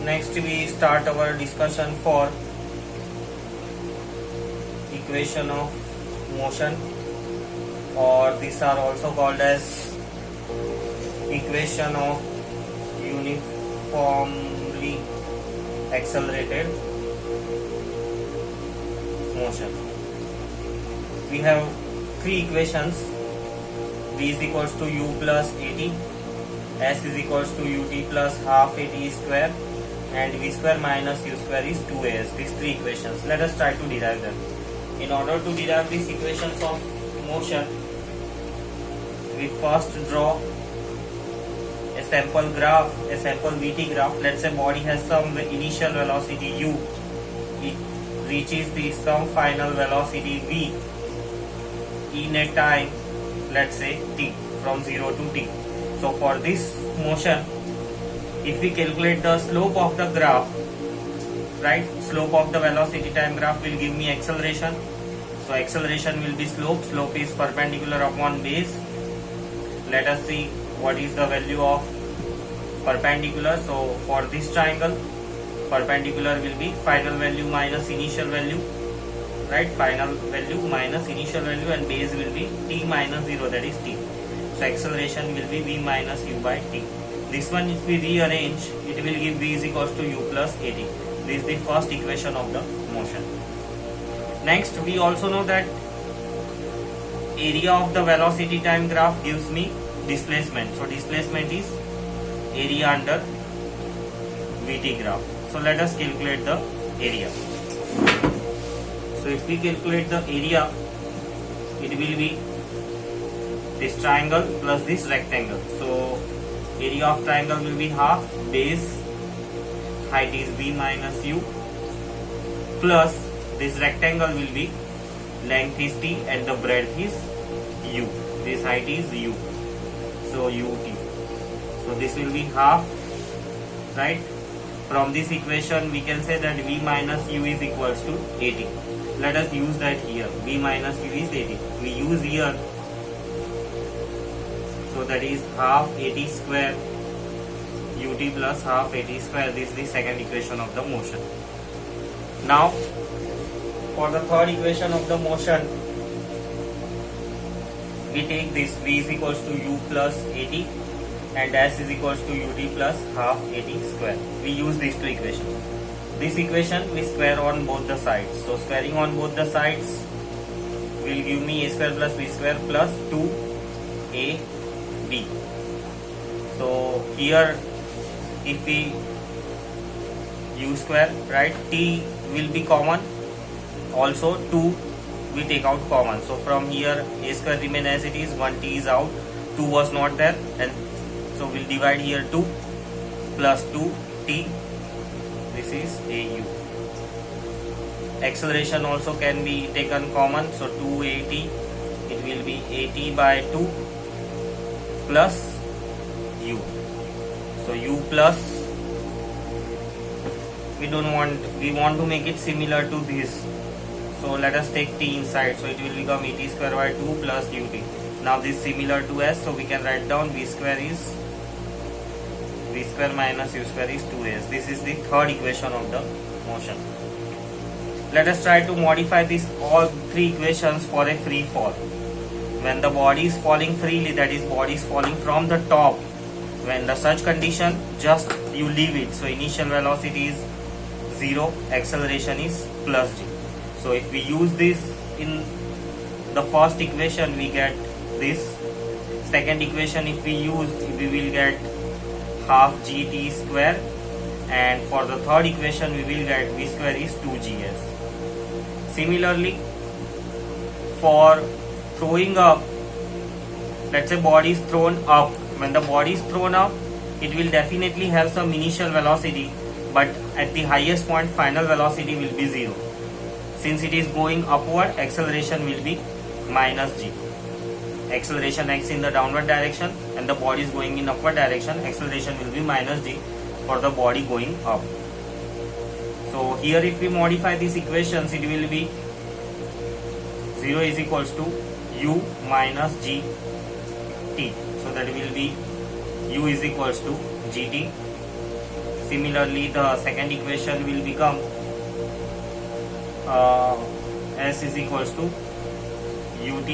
Next we start our discussion for equation of motion, or these are also called as equation of uniformly accelerated motion. We have three equations: v is equals to u plus at, s is equals to ut plus half at square, and v square minus u square is 2as. These three equations. Let us try to derive them. In order to derive these equations of motion, we first draw a sample graph, a sample vt graph. Let's say body has some initial velocity u, it reaches the some final velocity v in a time, let's say t, from 0 to t. So for this motion, if we calculate the slope of the graph, right, slope of the velocity time graph will give me acceleration. So acceleration will be slope. Slope is perpendicular upon base. Let us see what is the value of perpendicular. So for this triangle, perpendicular will be final value minus initial value, right, final value minus initial value, and base will be t minus 0, that is t. So acceleration will be v minus u by t. This one, if we rearrange, it will give v is equals to u plus at. This is the first equation of the motion. Next, we also know that area of the velocity time graph gives me displacement. So displacement is area under vt graph. So let us calculate the area. So if we calculate the area, it will be this triangle plus this rectangle. So area of triangle will be half, base height is v minus u, plus this rectangle will be length is t and the breadth is u. This height is u, so ut. So this will be half, right? From this equation we can say that v minus u is equals to 80. Let us use that here. V minus u is 80. We use here, so that is half 80 square ut plus half 80 square. This is the second equation of the motion. Now for the third equation of the motion, we take this v is equals to u plus at and s is equals to ut plus half 80 square. We use these two equations. This equation we square on both the sides. So squaring on both the sides will give me a square plus b square plus 2ab. So here if we u square, right, t will be common, also 2 we take out common. So from here a square remain as it is, 1t is out, 2 was not there, and so we'll divide here 2 plus 2t. This is au. Acceleration also can be taken common, so 2at, it will be at by 2 plus u. So u plus, we want to make it similar to this, so let us take t inside, so it will become at square by 2 plus ut. Now this is similar to s, so we can write down v square is v square minus u square is 2as. This is the third equation of the motion. Let us try to modify these all three equations for a free fall. When the body is falling freely, that is body is falling from the top, when the such condition, just you leave it. So initial velocity is 0, acceleration is plus g. So if we use this in the first equation, we get this. Second equation if we use, we will get half gt square, and for the third equation we will get v square is 2gs. Similarly, for throwing up, let's say body is thrown up. When the body is thrown up, it will definitely have some initial velocity, but at the highest point final velocity will be 0. Since it is going upward, acceleration will be minus g. Acceleration acts in the downward direction and the body is going in upward direction, acceleration will be minus g for the body going up. So here if we modify these equations, it will be 0 is equals to u minus g t. So that will be u is equals to gt. Similarly, the second equation will become s is equals to ut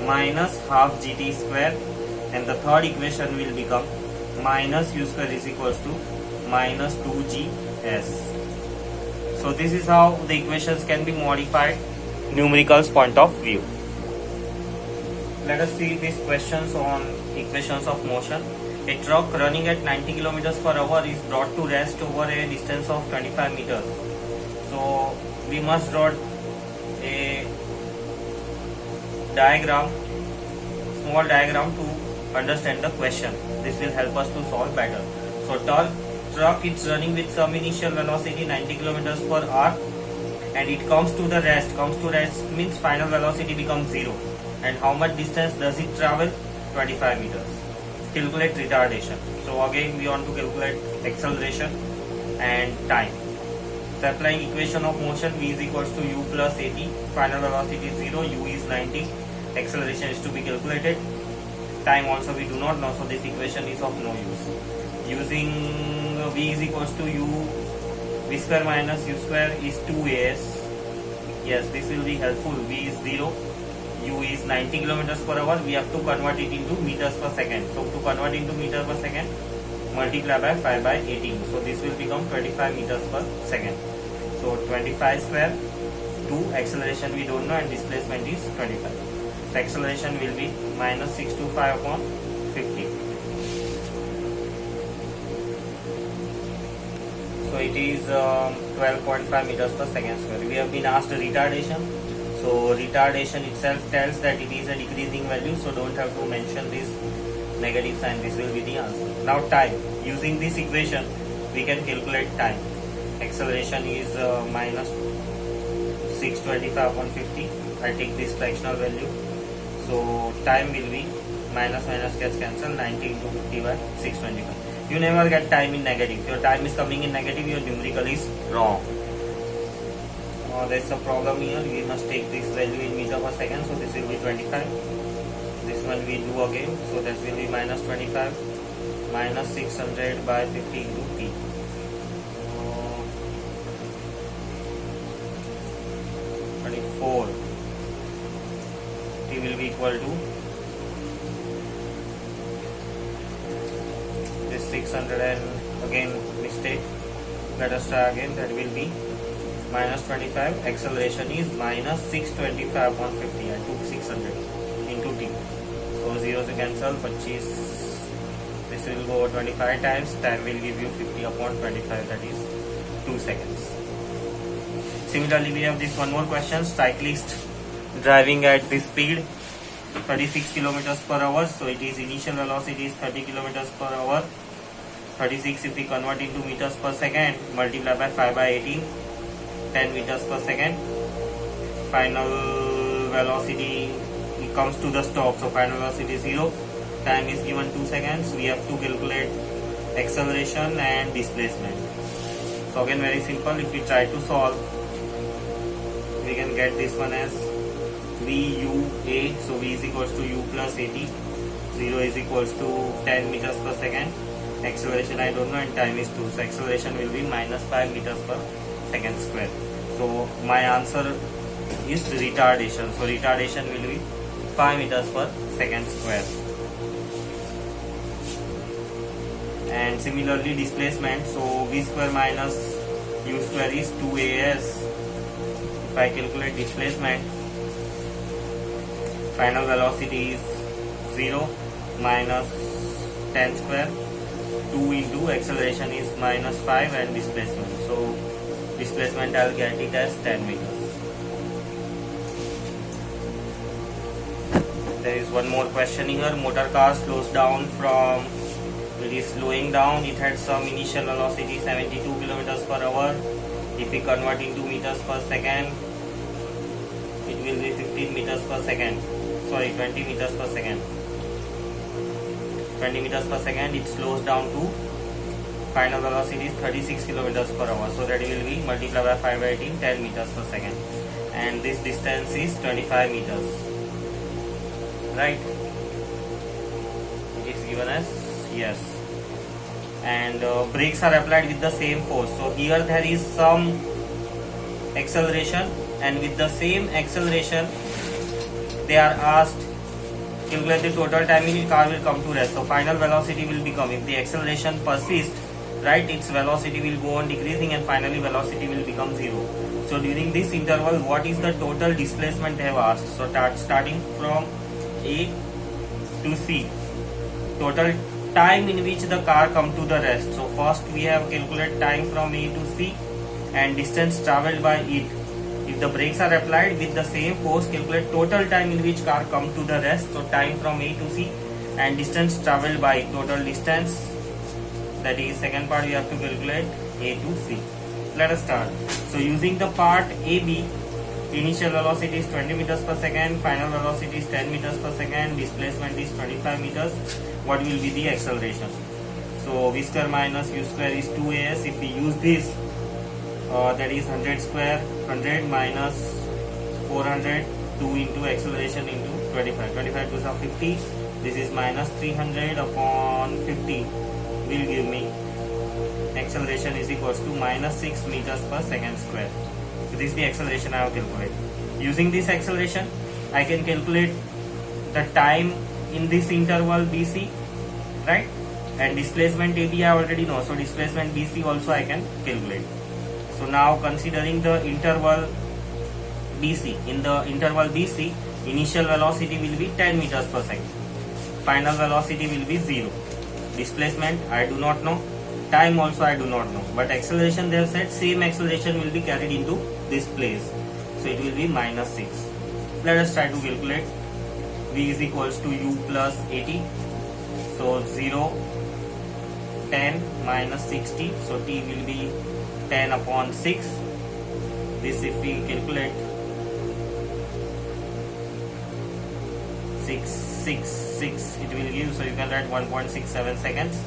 minus half gt square, and the third equation will become minus u square is equals to minus 2gs. So this is how the equations can be modified numericals point of view. Let us see these questions on equations of motion. A truck running at 90 kilometers per hour is brought to rest over a distance of 25 meters. So we must draw a diagram, small diagram, to understand the question. This will help us to solve better. So truck is running with some initial velocity 90 kilometers per hour, and it comes to the rest. Comes to rest means final velocity becomes 0. And how much distance does it travel? 25 meters. Calculate retardation. So again we want to calculate acceleration and time. So applying equation of motion, v is equals to u plus at, final velocity is 0, u is 90, acceleration is to be calculated, time also we do not know, so this equation is of no use. Using v is equals to u, v square minus u square is 2as. Yes, this will be helpful. V is 0, u is 90 kilometers per hour, we have to convert it into meters per second. So to convert into meter per second, multiply by 5 by 18. So this will become 25 meters per second. So 25 square, 2, acceleration we don't know, and displacement is 25. So acceleration will be minus 625 upon 50. So it is 12.5 meters per second square. We have been asked retardation. So retardation itself tells that it is a decreasing value, so don't have to mention this negative sign. This will be the answer. Now time. Using this equation, we can calculate time. Acceleration is minus 625 upon 50. I take this fractional value. So time will be minus gets cancelled, 90 into 50 by 625. You never get time in negative. Your time is coming in negative, your numerical is wrong. There is a problem here. We must take this value in meter per second. So this will be 25. This one we do again. So that will be minus 25 minus 600 by 50 into t. 24. T will be equal to this 600, and again mistake. Let us try again. That will be minus 25. Acceleration is minus 625 upon 50. I took 600 into t. So zeros to cancel. 25. This will go 25 times. Time will give you 50 upon 25. That is 2 seconds. Similarly, we have this one more question. Cyclist driving at this speed 36 kilometers per hour. So it is initial velocity is 30 kilometers per hour. 36 if we convert into meters per second, multiply by 5 by 18, 10 meters per second. Final velocity, it comes to the stop. So final velocity is 0. Time is given 2 seconds. We have to calculate acceleration and displacement. So again very simple. If we try to solve, we can get this one as VUA. So V is equals to U plus AT. 0 is equals to 10 meters per second. Acceleration I don't know, and time is 2. So acceleration will be minus 5 meters per second square. So my answer is retardation. So retardation will be 5 meters per second square. And similarly displacement. So V square minus U square is 2as. If I calculate displacement, final velocity is 0 minus 10 square. 2 into acceleration is minus 5 and displacement. So displacement I'll get it as 10 meters. There is one more question here. Motor car slows down from, it is slowing down. It had some initial velocity 72 kilometers per hour. If we convert into meters per second, it will be 15 meters per second. Sorry, 20 meters per second. 20 meters per second, it slows down to, final velocity is 36 kilometers per hour. So that will be multiplied by 5 by 18, 10 meters per second. And this distance is 25 meters. Right? It is given as yes. and brakes are applied with the same force. So here there is some acceleration, and with the same acceleration they are asked calculate the total time in which car will come to rest. So final velocity will become, if the acceleration persists, right, its velocity will go on decreasing and finally velocity will become 0. So during this interval, what is the total displacement they have asked? So starting from A to C, total time in which the car come to the rest. So first we have calculate time from A to C and distance travelled by it. If the brakes are applied with the same force, calculate total time in which car come to the rest. So time from A to C and distance travelled by total distance. That is second part we have to calculate A to C. Let us start. So using the part AB, initial velocity is 20 meters per second, final velocity is 10 meters per second, displacement is 25 meters. What will be the acceleration? So v square minus u square is 2as. If we use this, that is 100 square, 100 minus 400, 2 into acceleration into 25. 25 to 50. This is minus 300 upon 50 will give me acceleration is equals to minus 6 meters per second square. So this is the acceleration I have calculated. Using this acceleration, I can calculate the time in this interval BC, right? And displacement AB I already know. So displacement BC also I can calculate. So now considering the interval BC, in the interval BC, initial velocity will be 10 meters per second. Final velocity will be 0. Displacement I do not know. Time also I do not know. But acceleration they have said same acceleration will be carried into this place. So it will be minus 6. Let us try to calculate. V is equals to U plus 80. So 0, 10 minus 60. So T will be 10 upon 6. This if we calculate 6, it will give, so you can write 1.67 seconds.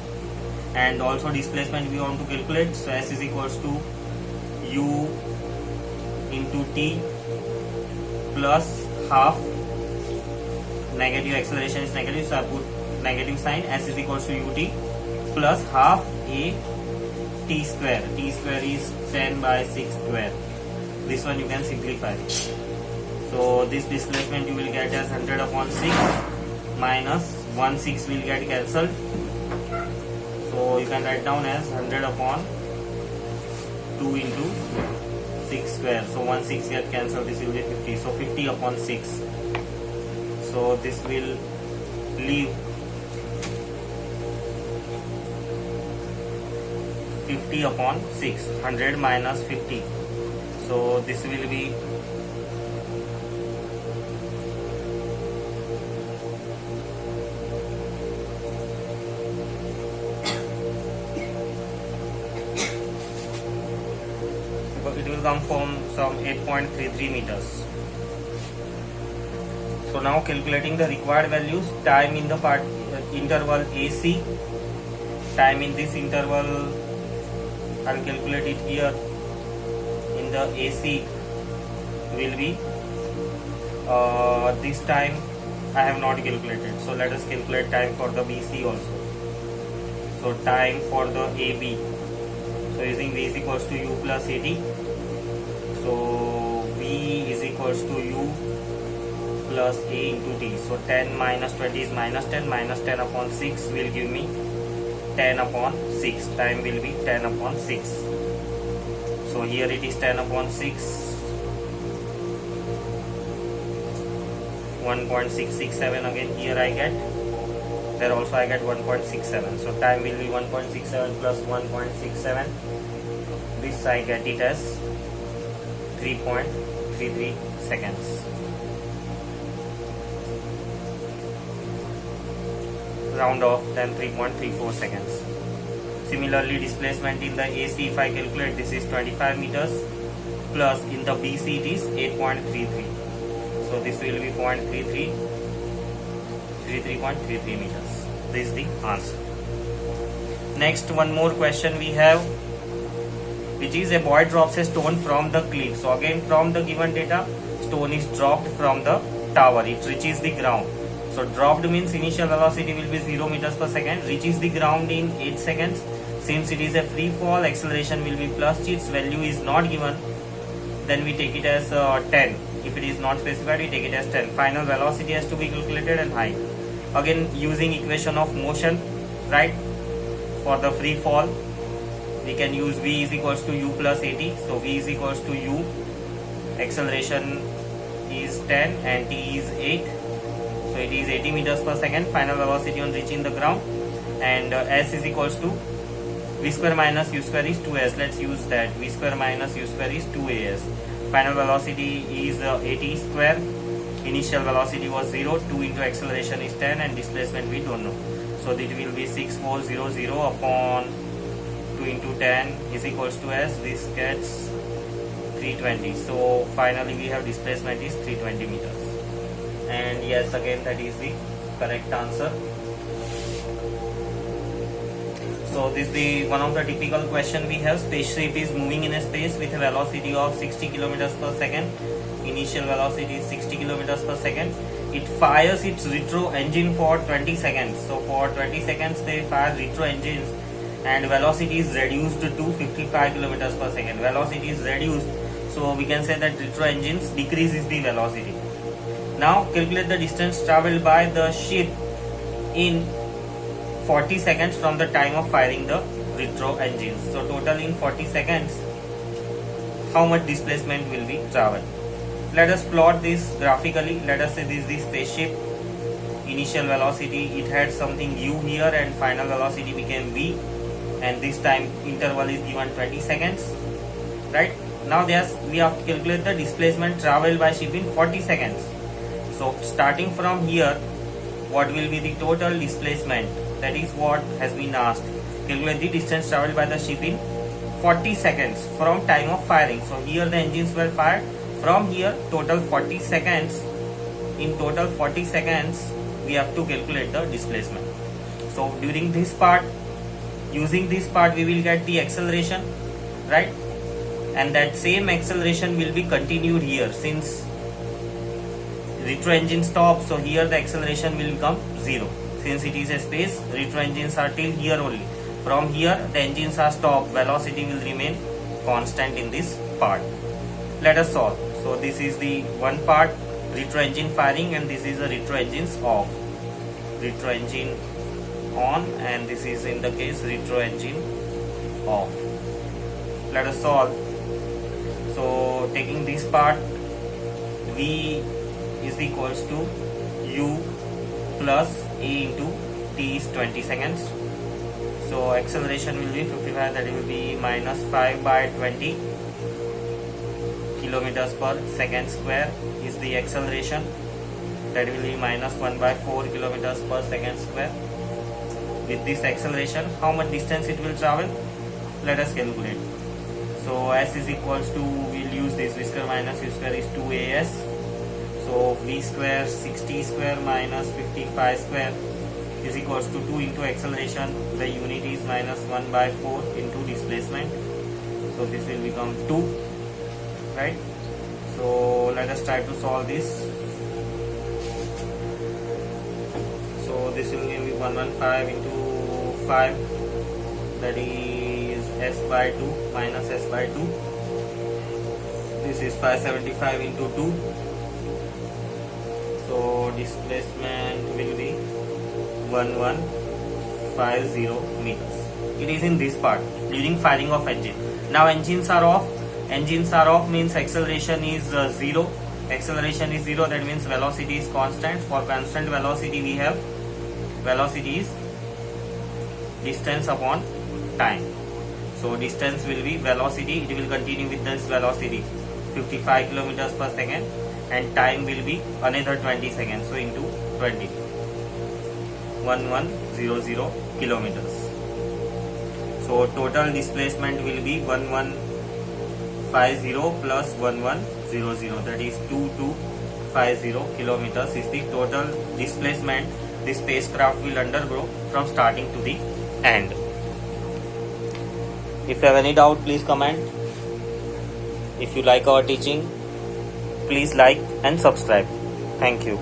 And also displacement we want to calculate. So S is equals to U into T plus half. Negative acceleration is negative, so I put negative sign. S is equals to UT plus half A T square. T square is 10 by 6 square. This one you can simplify. So this displacement you will get as 100 upon 6 minus 6 will get cancelled. So you can write down as 100 upon 2 into 6 square. So 6 get cancelled. This will be 50. So 50 upon 6. So this will leave 50 upon 6. 100 minus 50. So this will be 8.33 meters. So now calculating the required values, time in the interval AC, time in this interval I'll calculate it here. In the AC will be this time I have not calculated. So let us calculate time for the BC also. So time for the AB. So using V is equals to U plus 80. So V is equals to U plus A into T. So 10 minus 20 is minus 10. Minus 10 upon 6 will give me 10 upon 6. Time will be 10 upon 6. So here it is 10 upon 6. 1.667 again here I get. There also I get 1.67. So time will be 1.67 plus 1.67. This I get it as 3.33 seconds. Round off, then 3.34 seconds. Similarly, displacement in the AC, if I calculate, this is 25 meters plus in the BC it is 8.33. So this will be 33.33 meters. This is the answer. Next, one more question we have, which is a boy drops a stone from the cliff. So again, from the given data, stone is dropped from the tower. It reaches the ground. So dropped means initial velocity will be 0 meters per second, reaches the ground in 8 seconds. Since it is a free fall, acceleration will be plus g. Its value is not given, then we take it as 10. If it is not specified, we take it as 10. Final velocity has to be calculated and height. Again, using equation of motion, right? For the free fall, we can use v is equals to u plus at. So v is equals to u, acceleration is 10 and t is 8. So it is 80 meters per second. Final velocity on reaching the ground, and s is equals to v square minus u square is 2s. Let's use that. V square minus u square is 2as. Final velocity is 80 square. Initial velocity was 0. 2 into acceleration is 10 and displacement we don't know. So it will be 6400 upon 2 into 10 is equals to s. This gets 320. So finally we have displacement is 320 meters. And yes, again that is the correct answer. So this is the one of the typical question we have. Spaceship is moving in a space with a velocity of 60 kilometers per second. Initial velocity is 60 kilometers per second. It fires its retro engine for 20 seconds. So for 20 seconds they fire retro engines and velocity is reduced to 55 kilometers per second. Velocity is reduced, so we can say that retro engines decreases the velocity. Now calculate the distance traveled by the ship in 40 seconds from the time of firing the retro engines. So total in 40 seconds, how much displacement will be traveled? Let us plot this graphically. Let us say this is the spaceship. Initial velocity, it had something u here and final velocity became v, and this time interval is given 20 seconds, right? Now we have to calculate the displacement traveled by ship in 40 seconds. So starting from here, what will be the total displacement? That is what has been asked. Calculate the distance traveled by the ship in 40 seconds from time of firing. So here the engines were fired. From here, total 40 seconds. In total 40 seconds, we have to calculate the displacement. So during this part, using this part, we will get the acceleration, right? And that same acceleration will be continued here since retro engine stops. So here the acceleration will become 0. Since it is a space, retro engines are till here only. From here, the engines are stopped. Velocity will remain constant in this part. Let us solve. So this is the one part, retro engine firing, and this is the retro engines off. Retro engine on, and this is in the case retro engine off. Let us solve. So taking this part, v is equals to u plus a into t is 20 seconds. So acceleration will be 55, that will be minus 5 by 20 kilometers per second square is the acceleration. That will be minus 1 by 4 kilometers per second square. With this acceleration, how much distance it will travel? Let us calculate. So s is equals to, we'll use this v square minus u square is 2as. So v square 60 square minus 55 square is equals to 2 into acceleration. The unit is minus 1 by 4 into displacement. So this will become 2, right? So let us try to solve this. So this will give me 115 into 5, that is s by 2 minus s by 2. This is 575 into 2. So displacement will be 1150 meters. It is in this part during firing of engine. Now engines are off. Engines are off means acceleration is 0. Acceleration is 0, that means velocity is constant. For constant velocity we have velocity is distance upon time. So distance will be velocity, it will continue with this velocity 55 kilometers per second, and time will be another 20 seconds. So into 20, 1100 kilometers. So total displacement will be 1150 plus 1100, that is 2250 kilometers is the total displacement the spacecraft will undergo from starting to the end. If you have any doubt, please comment. If you like our teaching, please like and subscribe. Thank you.